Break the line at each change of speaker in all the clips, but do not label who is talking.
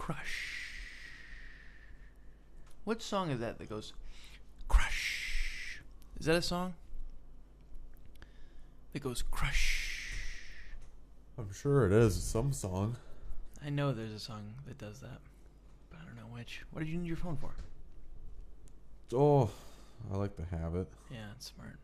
crush. What song is that goes crush? Is that a song? That goes crush.
I'm sure it is some song.
I know there's a song that does that, but I don't know which. What did you need your phone for?
Oh, I like to have it.
Yeah, it's smart.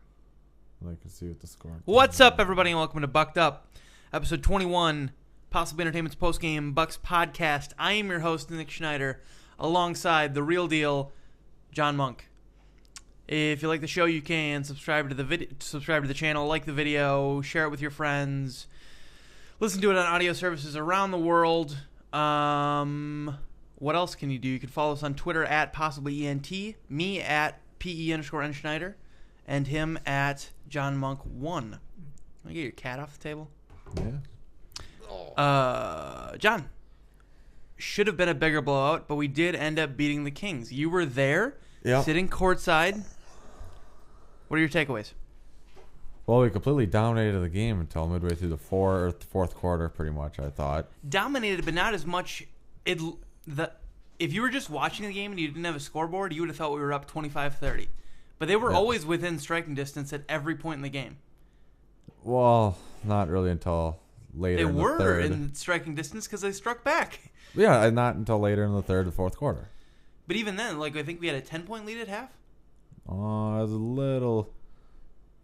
I can see what the score.
What's up, everybody, and welcome to Bucked Up, episode 21, Possibly Entertainment's postgame Bucks podcast. I am your host, Nick Schneider, alongside the real deal, John Monk. If you like the show, you can subscribe to the channel, like the video, share it with your friends, listen to it on audio services around the world. What else can you do? You can follow us on Twitter at PossiblyENT, me at PE_N Schneider, and him at JohnMonk1. Can I get your cat off the table?
Yeah.
John, should have been a bigger blowout, but we did end up beating the Kings. You were there, sitting courtside. What are your takeaways?
Well, we completely dominated the game until midway through the fourth quarter, pretty much, I thought.
Dominated, but not as much. If you were just watching the game and you didn't have a scoreboard, you would have thought we were up 25-30. But they were always within striking distance at every point in the game.
Well, not really until later in the third. They were
in striking distance because they struck back.
Yeah, and not until later in the third and fourth quarter.
But even then, I think we had a 10-point lead at half.
Oh, it was a little.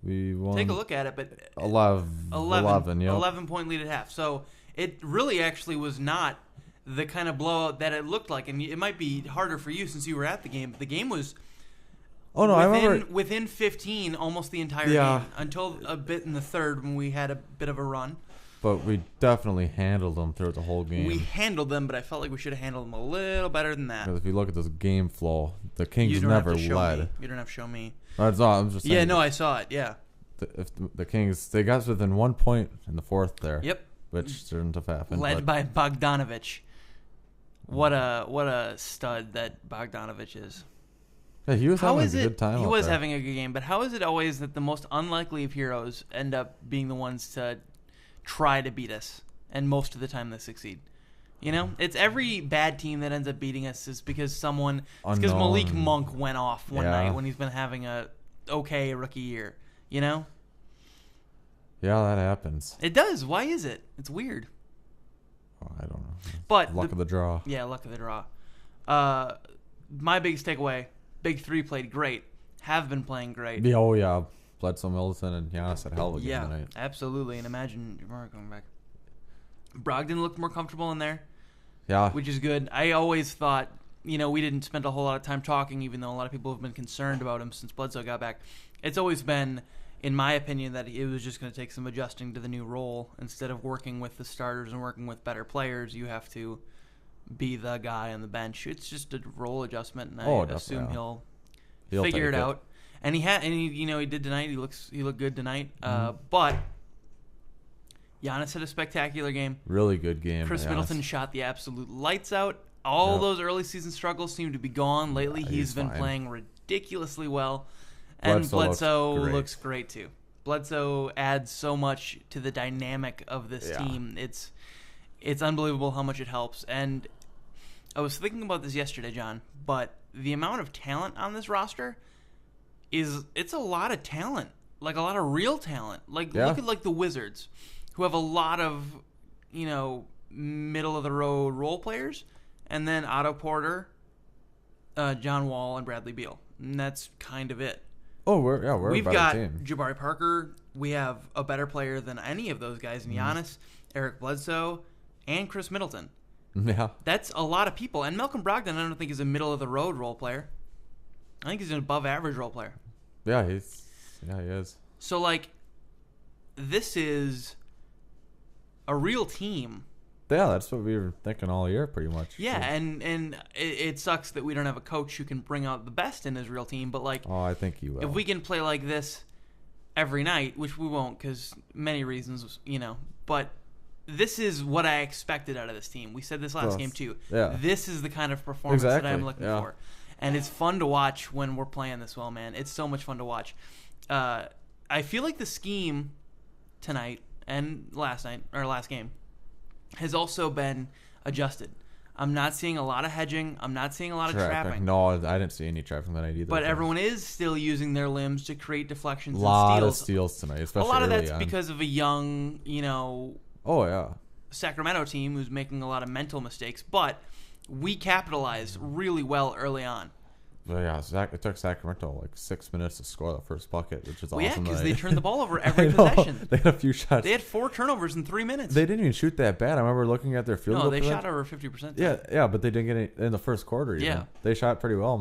We won.
Take a look at it, but
11,
11-point lead at half. So it really actually was not the kind of blowout that it looked like. And it might be harder for you since you were at the game. But the game was
I remember
within 15 almost the entire game until a bit in the third when we had a bit of a run.
But we definitely handled them throughout the whole game.
We handled them, but I felt like we should have handled them a little better than that.
Because if you look at this game flow, the Kings never led.
You don't have to show me.
That's all. I'm just saying.
Yeah, no, I saw it. Yeah.
If the Kings, they got within 1 point in the fourth there.
Yep.
Which shouldn't have happened.
Led by Bogdanovich. What a stud that Bogdanovich is.
Yeah, he was having a good time.
He was having a good game, but how is it always that the most unlikely of heroes end up being the ones to try to beat us, and most of the time they succeed? You know, it's every bad team that ends up beating us is because because Malik Monk went off one night when he's been having a okay rookie year. You know?
Yeah, that happens.
It does. Why is it? It's weird.
Oh, I don't know.
But
luck of the draw.
Yeah, luck of the draw. My biggest takeaway: Big Three played great. Have been playing great.
Oh yeah, Bledsoe, Middleton, and Giannis had hell of a game tonight.
Yeah, absolutely. And imagine Jamar coming back. Brogdon looked more comfortable in there.
Yeah,
which is good. I always thought, we didn't spend a whole lot of time talking, even though a lot of people have been concerned about him since Bledsoe got back. It's always been, in my opinion, that it was just going to take some adjusting to the new role. Instead of working with the starters and working with better players, you have to be the guy on the bench. It's just a role adjustment, and I assume he'll figure it out. And he did tonight. He looked good tonight. But Giannis had a spectacular game.
Really good game.
Chris Middleton shot the absolute lights out. All those early season struggles seem to be gone. Lately, he's been playing ridiculously well. And Bledsoe looks great too. Bledsoe adds so much to the dynamic of this team. It's unbelievable how much it helps. And I was thinking about this yesterday, John, but the amount of talent on this roster it's a lot of talent. Like a lot of real talent. Look at the Wizards, who have a lot of, middle of the road role players, and then Otto Porter, John Wall, and Bradley Beal. And that's kind of it.
Oh, we've got team.
Jabari Parker. We have a better player than any of those guys in Giannis, Eric Bledsoe, and Chris Middleton.
Yeah. That's
a lot of people. And Malcolm Brogdon, I don't think, is a middle-of-the-road role player. I think he's an above-average role player.
Yeah, he is.
So, this is a real team.
Yeah, that's what we were thinking all year, pretty much.
Yeah, and it sucks that we don't have a coach who can bring out the best in his real team. But
I think he will.
If we can play like this every night, which we won't, because many reasons, But this is what I expected out of this team. We said this last game too.
Yeah.
This is the kind of performance that I'm looking for, and it's fun to watch when we're playing this well, man. It's so much fun to watch. I feel like the scheme tonight and last game has also been adjusted. I'm not seeing a lot of hedging. I'm not seeing a lot of trapping.
No, I didn't see any trapping tonight either.
But everyone is still using their limbs to create deflections and steals.
A lot of steals tonight, especially
a lot of that's
on.
because of a young,
Oh, yeah.
Sacramento team who's making a lot of mental mistakes. But we capitalized really well early on.
Well, yeah, it took Sacramento like 6 minutes to score the first bucket, which is awesome.
Yeah, because they turned the ball over every possession.
They had a few shots.
They had 4 turnovers in 3 minutes.
They didn't even shoot that bad. I remember looking at their field goal.
No, they shot over 50%.
Yeah, but they didn't get any in the first quarter. Even.
Yeah.
They shot pretty well,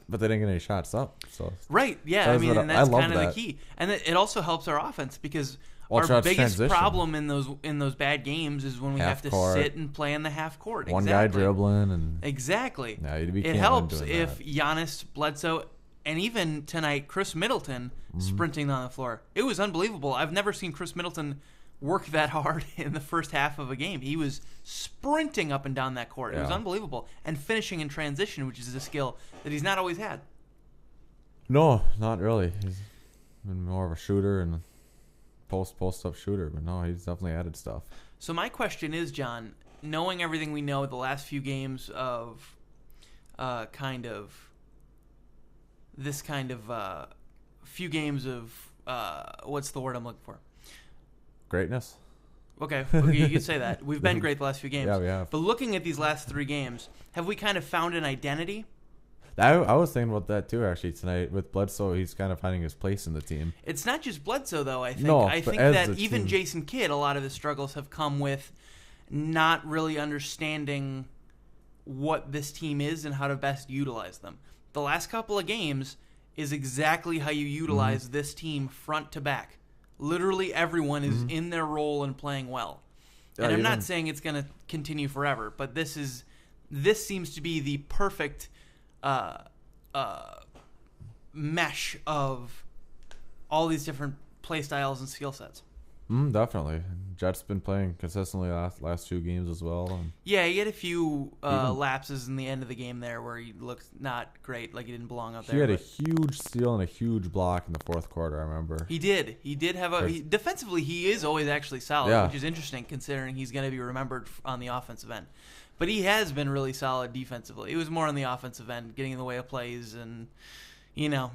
but they didn't get any shots up. So
right, yeah, I mean, and that's kind of the key. And it also helps our offense because our biggest problem in those bad games is when we have to sit and play in the half court.
One guy dribbling and
exactly.
No,
it helps if Giannis, Bledsoe, and even tonight Chris Middleton sprinting on the floor. It was unbelievable. I've never seen Chris Middleton work that hard in the first half of a game. He was sprinting up and down that court. It was unbelievable, and finishing in transition, which is a skill that he's not always had.
No, not really. He's been more of a shooter and post up shooter, but no, he's definitely added stuff.
So my question is, John, knowing everything we know the last few games of few games of what's the word I'm looking for?
Greatness.
Okay, you could say that. We've been great the last few games.
Yeah, we have.
But looking at these last 3 games, have we kind of found an identity?
I was thinking about that too, actually, tonight with Bledsoe. He's kind of finding his place in the team.
It's not just Bledsoe, though, I think.
No,
I think that even Jason Kidd, a lot of his struggles have come with not really understanding what this team is and how to best utilize them. The last couple of games is exactly how you utilize this team front to back. Literally everyone is in their role and playing well. And I'm not saying it's going to continue forever, but this seems to be the perfect mesh of all these different play styles and skill sets.
Definitely. Jet's been playing consistently last 2 games as well.
Yeah, he had a few lapses in the end of the game there where he looked not great, like he didn't belong out there.
He had a huge steal and a huge block in the fourth quarter, I remember.
He did. He did have defensively, he is always actually solid, which is interesting considering he's going to be remembered on the offensive end. But he has been really solid defensively. It was more on the offensive end, getting in the way of plays and,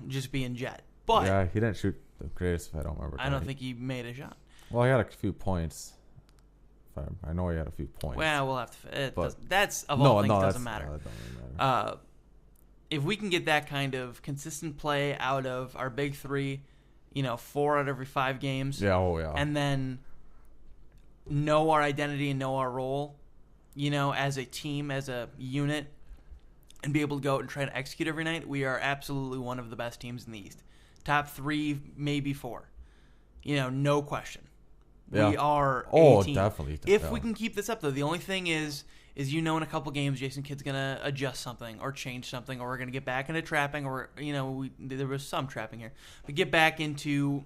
just being Jet. But
yeah, he didn't shoot the greatest, if I don't remember.
I don't think he made a shot.
Well, he had a few points. I know he had a few points.
Well, we'll have to. That's of all things doesn't matter.
No, that doesn't really matter.
If we can get that kind of consistent play out of our big 3, 4 out of every 5 games.
Yeah. Oh yeah.
And then know our identity and know our role, as a team, as a unit, and be able to go out and try to execute every night. We are absolutely one of the best teams in the East. Top 3, maybe 4. No question.
Yeah.
We are a team.
Definitely.
If we can keep this up, though, the only thing is in a couple games, Jason Kidd's going to adjust something or change something, or we're going to get back into trapping, or, there was some trapping here. But get back into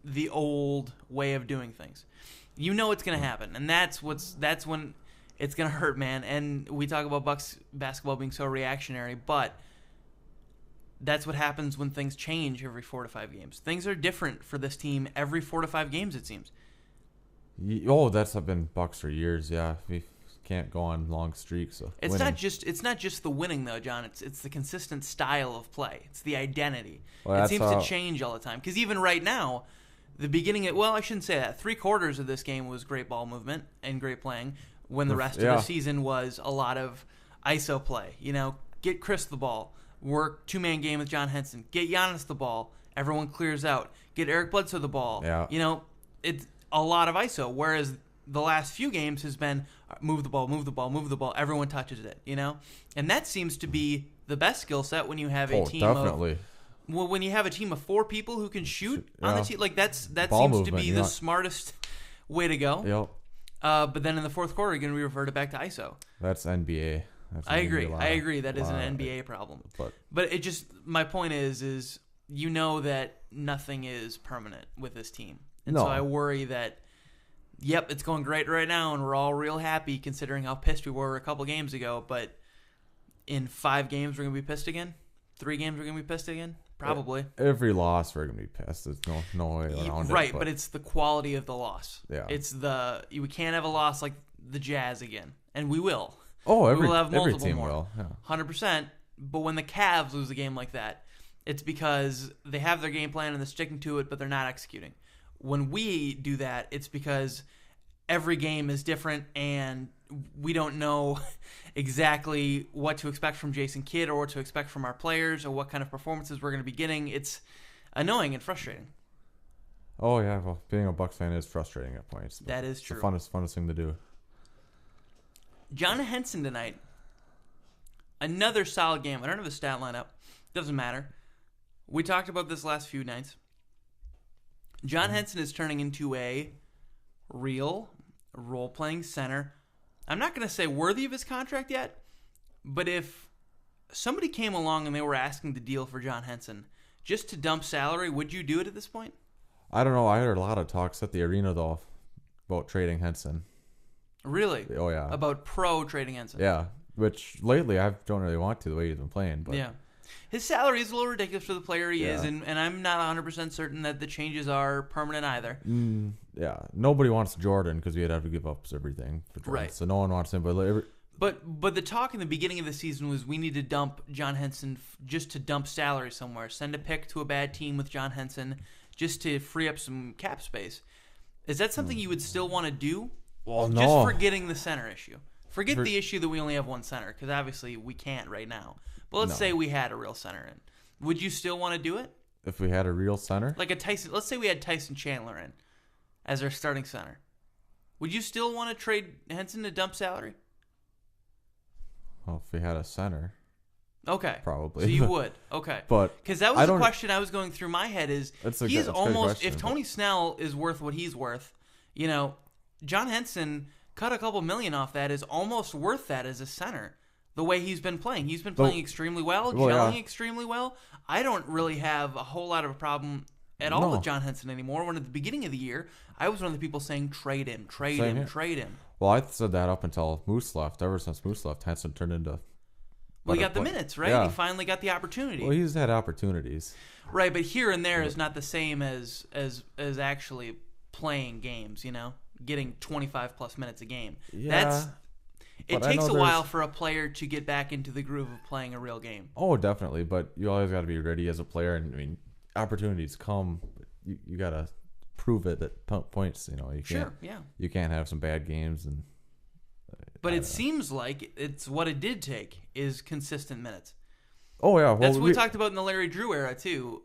the old way of doing things. It's going to happen, and that's when it's going to hurt, man. And we talk about Bucks basketball being so reactionary, but that's what happens when things change every 4 to 5 games. Things are different for this team every 4 to 5 games, it seems.
That's been Bucks for years. Yeah, we can't go on long streaks. So
it's not just the winning though, John. It's the consistent style of play. It's the identity. It seems to change all the time. Because even right now, the beginning. I shouldn't say that. 3/4 of this game was great ball movement and great playing. When the rest of the season was a lot of ISO play. Get Chris the ball, work 2-man game with John Henson, get Giannis the ball, everyone clears out, get Eric Bledsoe the ball.
Yeah.
It's a lot of ISO, whereas the last few games has been move the ball, everyone touches it, And that seems to be the best skill set when you have a team
definitely.
when you have a team of 4 people who can shoot on the team, like that
ball
seems to be the smartest way to go.
Yep.
But then in the fourth quarter, you're going to be reverted back to ISO.
That's NBA.
I agree. That is an NBA problem. But it just, my point is that nothing is permanent with this team. And so I worry that, it's going great right now, and we're all real happy considering how pissed we were a couple games ago. But in 5 games, we're going to be pissed again? 3 games, we're going to be pissed again? Probably.
Every loss, we're going to be pissed. There's no way around it.
Right, but it's the quality of the loss.
Yeah.
We can't have a loss like the Jazz again, and we will.
Oh,
we will have multiple
every team
more.
will. Yeah.
100%. But when the Cavs lose a game like that, it's because they have their game plan and they're sticking to it, but they're not executing. When we do that, it's because every game is different and we don't know exactly what to expect from Jason Kidd or what to expect from our players or what kind of performances we're going to be getting. It's annoying and frustrating.
Oh, yeah. Well, being a Bucks fan is frustrating at points.
That is true.
It's the funnest thing to do.
John Henson tonight. Another solid game. I don't have a stat lineup. Doesn't matter. We talked about this last few nights. John Henson is turning into a real role-playing center. I'm not going to say worthy of his contract yet, but if somebody came along and they were asking the deal for John Henson just to dump salary, would you do it at this point?
I don't know. I heard a lot of talks at the arena, though, about trading Henson.
Really?
Oh, yeah.
About trading Henson.
Yeah, which lately I don't really want to the way he's been playing. But
yeah. His salary is a little ridiculous for the player he is, and I'm not 100% certain that the changes are permanent either.
Yeah, nobody wants Jordan because we'd have to give up everything for Jordan.
Right.
So no one wants him.
But the talk in the beginning of the season was we need to dump John Henson just to dump salary somewhere. Send a pick to a bad team with John Henson just to free up some cap space. Is that something you would still want to do?
Well, no.
Just forgetting the center issue. Forget the issue that we only have one center, because obviously we can't right now. But let's say we had a real center in. Would you still want to do it?
If we had a real center?
Like a Tyson. Let's say we had Tyson Chandler in as our starting center. Would you still want to trade Henson to dump salary?
Well, if we had a center.
Okay.
Probably.
So you would. Okay.
But
because that was the question I was going through my head is he's almost, if Tony Snell is worth what he's worth, John Henson cut a couple million off that is almost worth that as a center. The way he's been playing. He's been playing extremely well, gelling extremely well. I don't really have a whole lot of a problem at all with John Henson anymore. When at the beginning of the year, I was one of the people saying, trade him.
Well, I said that up until Moose left. Ever since Moose left, Henson turned into...
Well, he got the minutes, right? Yeah. He finally got the opportunity.
Well, he's had opportunities.
Right, but here and there is not the same as actually playing games, getting 25-plus minutes a game.
Yeah.
It takes a while for a player to get back into the groove of playing a real game.
Oh, definitely. But you always got to be ready as a player. And I mean, opportunities come. But you got to prove it at points. You can't have some bad games.
But it seems like it's what it did take is consistent minutes.
Oh, yeah. Well,
that's what we talked about in the Larry Drew era, too,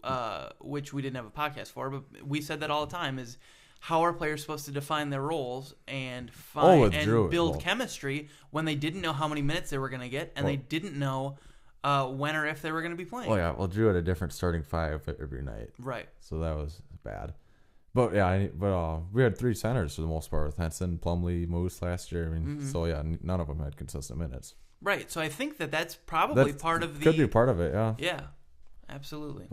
which we didn't have a podcast for. But we said that all the time is how are players supposed to define their roles and build chemistry when they didn't know how many minutes they were going to get and they didn't know when or if they were going to be playing.
Oh, yeah. Well, Drew had a different starting five every night.
Right.
So that was bad. But, yeah, we had three centers for the most part with Henson, Plumlee, Moose last year. I mean, so, yeah, none of them had consistent minutes.
Right. So I think that's probably part of the...
Could be part of it, yeah.
Yeah, absolutely.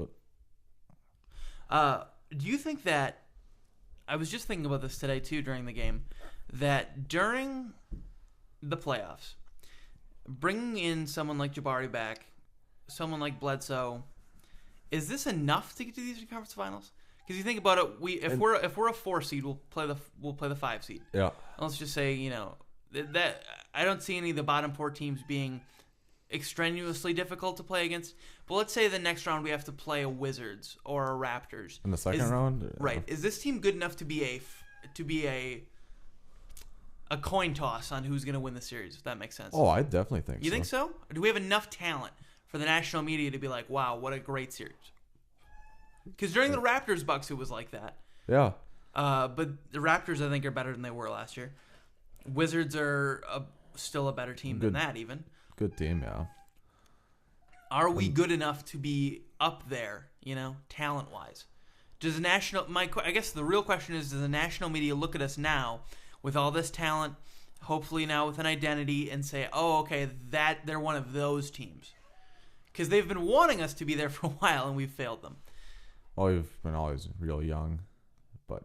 Do you think that... I was just thinking about this today, too, during the game, that during the playoffs, bringing in someone like Jabari back, someone like Bledsoe, is this enough to get to these conference finals? Because you think about it, if we're a 4 seed, we'll play the 5 seed.
Yeah.
Let's just say that I don't see any of the bottom 4 teams being extraneously difficult to play against. But let's say the next round we have to play a Wizards or a Raptors.
In the second round?
Right. Is this team good enough to be a coin toss on who's going to win the series, if that makes sense?
Oh, I definitely think so.
You think so? Or do we have enough talent for the national media to be like, wow, what a great series? Because during the Raptors-Bucks, it was like that.
Yeah.
But the Raptors, I think, are better than they were last year. Wizards are still a better team than that, even.
Good team, yeah.
Are we good enough to be up there, talent-wise? I guess the real question is, does the national media look at us now with all this talent, hopefully now with an identity, and say, oh, okay, they're one of those teams? Because they've been wanting us to be there for a while, and we've failed them.
Well, we've been always real young, but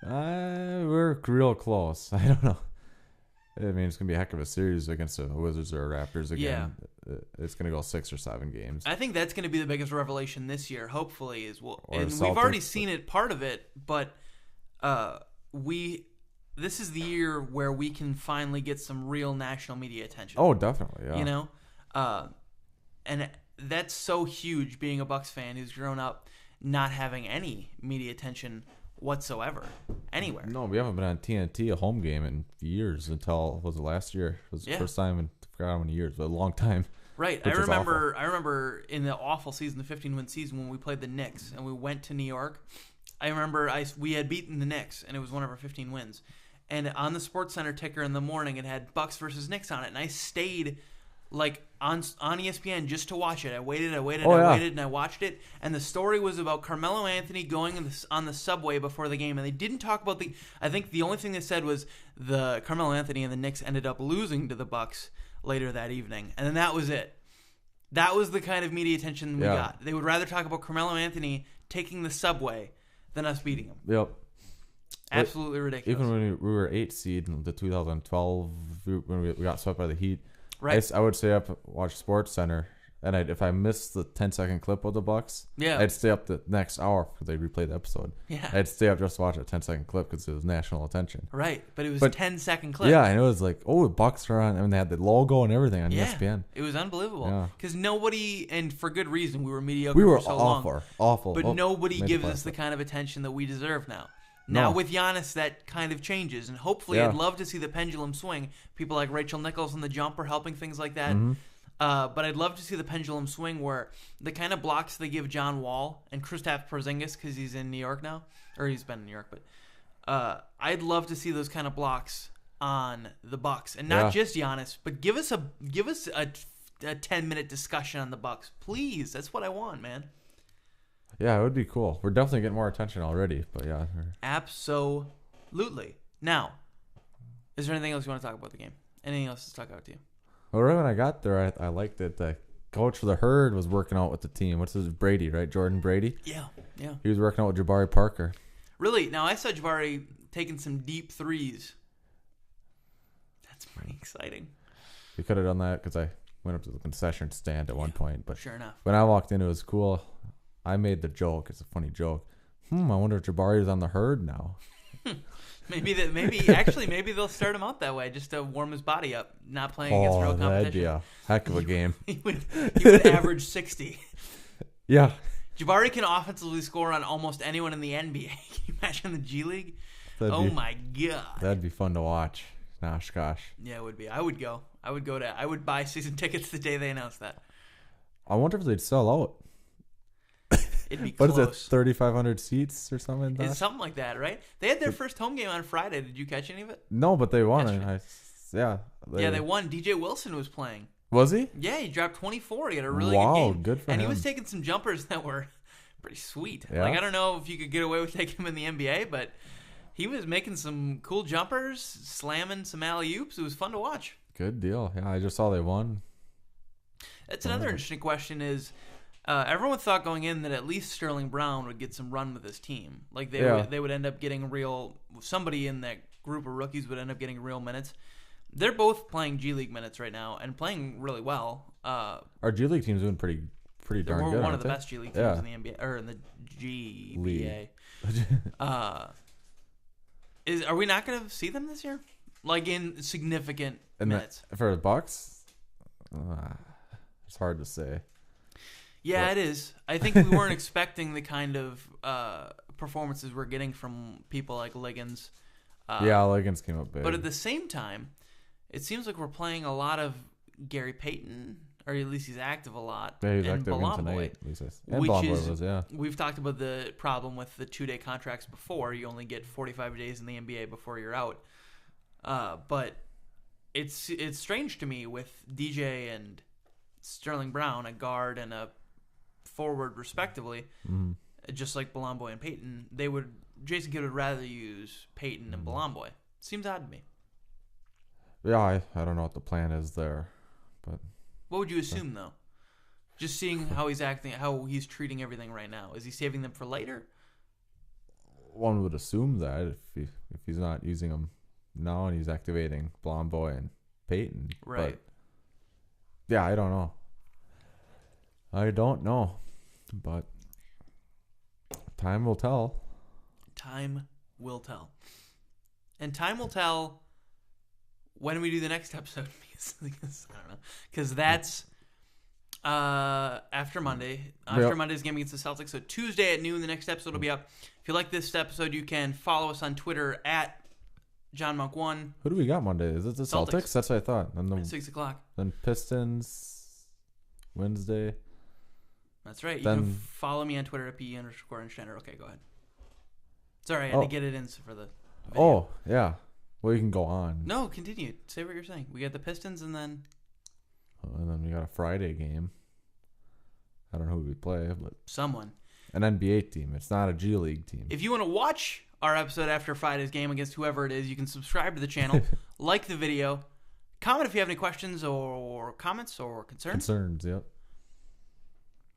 we're real close. I don't know. I mean, it's going to be a heck of a series against the Wizards or Raptors again. Yeah. It's going to go 6 or 7 games.
I think that's going to be the biggest revelation this year, hopefully, and we've already seen it, part of it, but we this is the year where we can finally get some real national media attention.
Oh, definitely, yeah.
You know? And that's so huge, being a Bucs fan who's grown up not having any media attention whatsoever anywhere.
No, we haven't been on TNT, a home game, in years until, was it last year? It was the first time in, I forgot how many years, but a long time.
Right. I remember in the awful season, the 15-win season, when we played the Knicks and we went to New York. I remember we had beaten the Knicks, and it was one of our 15 wins. And on the SportsCenter ticker in the morning, it had Bucs versus Knicks on it, and I stayed like on ESPN just to watch it. I waited, and I watched it. And the story was about Carmelo Anthony going on the subway before the game, and they didn't talk about I think the only thing they said was the Carmelo Anthony and the Knicks ended up losing to the Bucs later that evening, and then that was it. That was the kind of media attention we got. They would rather talk about Carmelo Anthony taking the subway than us beating him.
Yep.
Absolutely ridiculous.
Even when we were 8th seed in the 2012, when we got swept by the Heat,
right?
I would stay up, watch SportsCenter, and if I missed the 10-second clip of the Bucs, I'd stay up the next hour because they'd replay the episode.
Yeah.
I'd stay up just to watch a 10-second clip because it was national attention.
Right, but it was 10-second clip.
Yeah, and it was like, oh, the Bucs are on, and they had the logo and everything on ESPN.
It was unbelievable because nobody, and for good reason, we were mediocre for so
awful.
But nobody gives us the kind of attention that we deserve now. Now with Giannis, that kind of changes, and hopefully I'd love to see the pendulum swing. People like Rachel Nichols and the jumper helping things like that.
Mm-hmm.
But I'd love to see the pendulum swing where the kind of blocks they give John Wall and Kristaps Porzingis, because he's in New York now, or he's been in New York, but I'd love to see those kind of blocks on the Bucs, and not just Giannis, but give us a 10-minute discussion on the Bucs, please. That's what I want, man.
Yeah, it would be cool. We're definitely getting more attention already, but yeah.
Absolutely. Now, is there anything else you want to talk about the game? Anything else to talk about to you?
Well, right when I got there, I liked that the coach for the Herd was working out with the team. What's his Brady, right? Jordan Brady?
Yeah.
He was working out with Jabari Parker.
Really? Now, I saw Jabari taking some deep threes. That's pretty exciting.
We could have done that because I went up to the concession stand at one point. But
sure enough.
When I walked in, it was cool. I made the joke. It's a funny joke. I wonder if Jabari is on the Herd now.
Maybe they'll start him out that way just to warm his body up, not playing against real competition.
That'd be a heck of a game.
He would average 60.
Yeah.
Jabari can offensively score on almost anyone in the NBA. Can you imagine the G League? My God.
That'd be fun to watch. Gosh.
Yeah, it would be. I would go. I would buy season tickets the day they announced that.
I wonder if they'd sell out.
It'd be close.
What is it, 3,500 seats or something like that?
It's something like that, right? They had their first home game on Friday. Did you catch any of it?
No, but they won. They
won. DJ Wilson was playing.
Was he?
Yeah, he dropped 24. He had a really good game.
Good for him.
And he was taking some jumpers that were pretty sweet.
Yeah.
I don't know if you could get away with taking him in the NBA, but he was making some cool jumpers, slamming some alley-oops. It was fun to watch.
Good deal. Yeah, I just saw they won.
That's another interesting question is, everyone thought going in that at least Sterling Brown would get some run with his team. Like they would end up getting somebody in that group of rookies would end up getting real minutes. They're both playing G League minutes right now and playing really well.
Our G League team's doing pretty darn good.
We're one of the best G League teams in the NBA or in the GBA. Are we not going to see them this year? Like in significant minutes
for the Bucs? It's hard to say.
Yeah, it is. I think we weren't expecting the kind of performances we're getting from people like Liggins.
Liggins came up big.
But at the same time, it seems like we're playing a lot of Gary Payton, or at least he's active a lot.
Yeah, he's
and
active tonight.
We've talked about the problem with the 2-day contracts before. You only get 45 days in the NBA before you're out. But it's strange to me with DJ and Sterling Brown, a guard and a forward respectively, just like Belamboy and Payton, Jason Kidd would rather use Payton and Belamboy. Seems odd to me.
Yeah, I don't know what the plan is there, but
what would you assume though? Just seeing how he's acting, how he's treating everything right now, is he saving them for later?
One would assume that if he's not using them now and he's activating Belamboy and Payton,
right?
But, yeah, I don't know. But time will tell.
Time will tell. And time will tell when we do the next episode. Because I don't know. Because that's after Monday. After Monday's game against the Celtics. So Tuesday at noon, the next episode will be up. If you like this episode, you can follow us on Twitter at JohnMonk1.
Who do we got Monday? Is it the Celtics? That's what I thought. And
at 6 o'clock.
Then Pistons Wednesday.
That's right. You can follow me on Twitter at PE_Schneider. Okay, go ahead. Sorry, I had to get it in for the video.
Oh, yeah. Well, you can go on.
No, continue. Say what you're saying. We got the Pistons and then...
and then we got a Friday game. I don't know who we play, but...
Someone.
An NBA team. It's not a G League team.
If you want to watch our episode after Friday's game against whoever it is, you can subscribe to the channel, like the video, comment if you have any questions or comments or concerns.
Concerns, yep.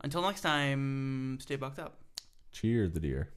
Until next time, stay bucked up.
Cheers, the deer.